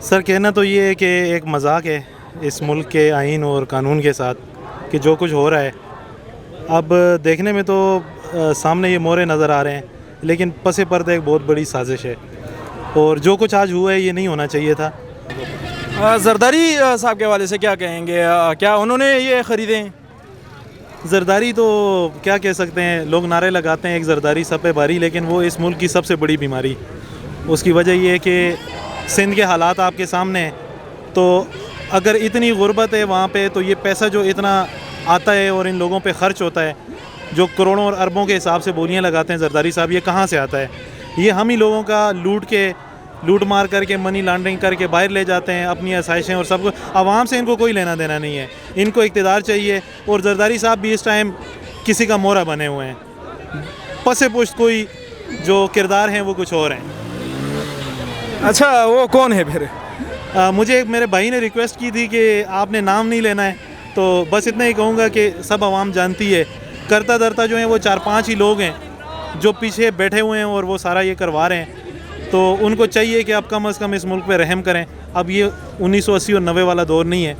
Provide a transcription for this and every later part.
سر کہنا تو یہ ہے کہ ایک مذاق ہے اس ملک کے آئین اور قانون کے ساتھ کہ جو کچھ ہو رہا ہے اب دیکھنے میں تو سامنے یہ مورے نظر آ رہے ہیں، لیکن پس پردہ ایک بہت بڑی سازش ہے اور جو کچھ آج ہوا ہے یہ نہیں ہونا چاہیے تھا۔ زرداری صاحب کے حوالے سے کیا کہیں گے؟ کیا انہوں نے یہ خریدے ہیں؟ زرداری تو کیا کہہ سکتے ہیں، لوگ نعرے لگاتے ہیں ایک زرداری سب پہ بھاری، لیکن وہ اس ملک کی سب سے بڑی بیماری، اس کی وجہ یہ ہے کہ سندھ کے حالات آپ کے سامنے ہیں، تو اگر اتنی غربت ہے وہاں پہ تو یہ پیسہ جو اتنا آتا ہے اور ان لوگوں پہ خرچ ہوتا ہے، جو کروڑوں اور اربوں کے حساب سے بولیاں لگاتے ہیں زرداری صاحب، یہ کہاں سے آتا ہے؟ یہ ہم ہی لوگوں کا لوٹ مار کر کے منی لانڈرنگ کر کے باہر لے جاتے ہیں اپنی آسائشیں اور سب کو۔ عوام سے ان کو کوئی لینا دینا نہیں ہے، ان کو اقتدار چاہیے، اور زرداری صاحب بھی اس ٹائم کسی کا مورا بنے ہوئے ہیں، پس پشت کوئی جو کردار ہیں وہ کچھ اور ہیں۔ اچھا وہ کون ہے پھر؟ مجھے میرے بھائی نے ریکویسٹ کی تھی کہ آپ نے نام نہیں لینا ہے، تو بس اتنا ہی کہوں گا کہ سب عوام جانتی ہے، کرتا درتا جو ہیں وہ 4-5 ہی لوگ ہیں جو پیچھے بیٹھے ہوئے ہیں اور وہ سارا یہ کروا رہے ہیں، تو ان کو چاہیے کہ اب کم از کم اس ملک پہ رحم کریں۔ اب یہ 1980 اور 90 والا دور نہیں ہے،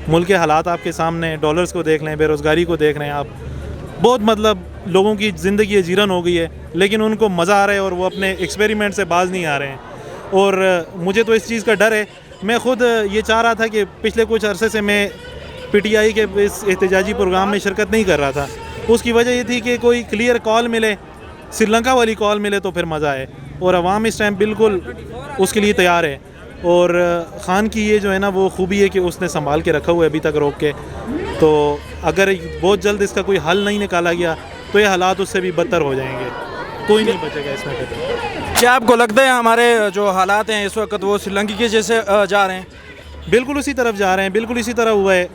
ملک کے حالات آپ کے سامنے ہیں، ڈالرز کو دیکھ لیں، بے روزگاری کو دیکھ رہے ہیں آپ، بہت مطلب لوگوں کی زندگی اجیرن ہو گئی ہے، لیکن ان کو مزہ آ رہا ہے اور وہ اپنے ایکسپیریمنٹ سے باز نہیں آ رہے ہیں، اور مجھے تو اس چیز کا ڈر ہے۔ میں خود یہ چاہ رہا تھا کہ پچھلے کچھ عرصے سے میں پی ٹی آئی کے اس احتجاجی پروگرام میں شرکت نہیں کر رہا تھا، اس کی وجہ یہ تھی کہ کوئی کلیئر کال ملے، سری لنکا والی کال ملے تو پھر مزہ آئے، اور عوام اس ٹائم بالکل اس کے لیے تیار ہے، اور خان کی یہ جو ہے نا وہ خوبی ہے کہ اس نے سنبھال کے رکھا ہوا ہے ابھی تک روک کے، تو اگر بہت جلد اس کا کوئی حل نہیں نکالا گیا تو یہ حالات اس سے بھی بدتر ہو جائیں گے، کوئی نہیں بچے گا اس میں۔ کیا آپ کو لگتا ہے ہمارے جو حالات ہیں اس وقت وہ سری لنکا کے جیسے جا رہے ہیں؟ بالکل اسی طرف جا رہے ہیں، بالکل اسی طرح ہوا ہے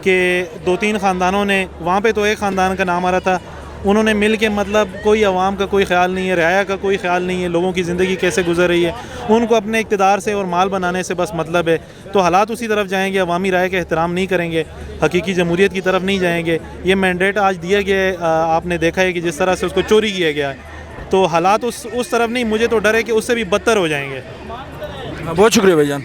کہ 2-3 خاندانوں نے، وہاں پہ تو ایک خاندان کا نام آ رہا تھا، انہوں نے مل کے مطلب کوئی عوام کا کوئی خیال نہیں ہے، رعایا کا کوئی خیال نہیں ہے، لوگوں کی زندگی کیسے گزر رہی ہے، ان کو اپنے اقتدار سے اور مال بنانے سے بس مطلب ہے، تو حالات اسی طرف جائیں گے، عوامی رائے کا احترام نہیں کریں گے، حقیقی جمہوریت کی طرف نہیں جائیں گے۔ یہ مینڈیٹ آج دیا گیا ہے، آپ نے دیکھا ہے کہ جس طرح سے اس کو چوری کیا گیا ہے، تو حالات اس طرف نہیں، مجھے تو ڈر ہے کہ اس سے بھی بدتر ہو جائیں گے۔ بہت شکریہ بھائی جان۔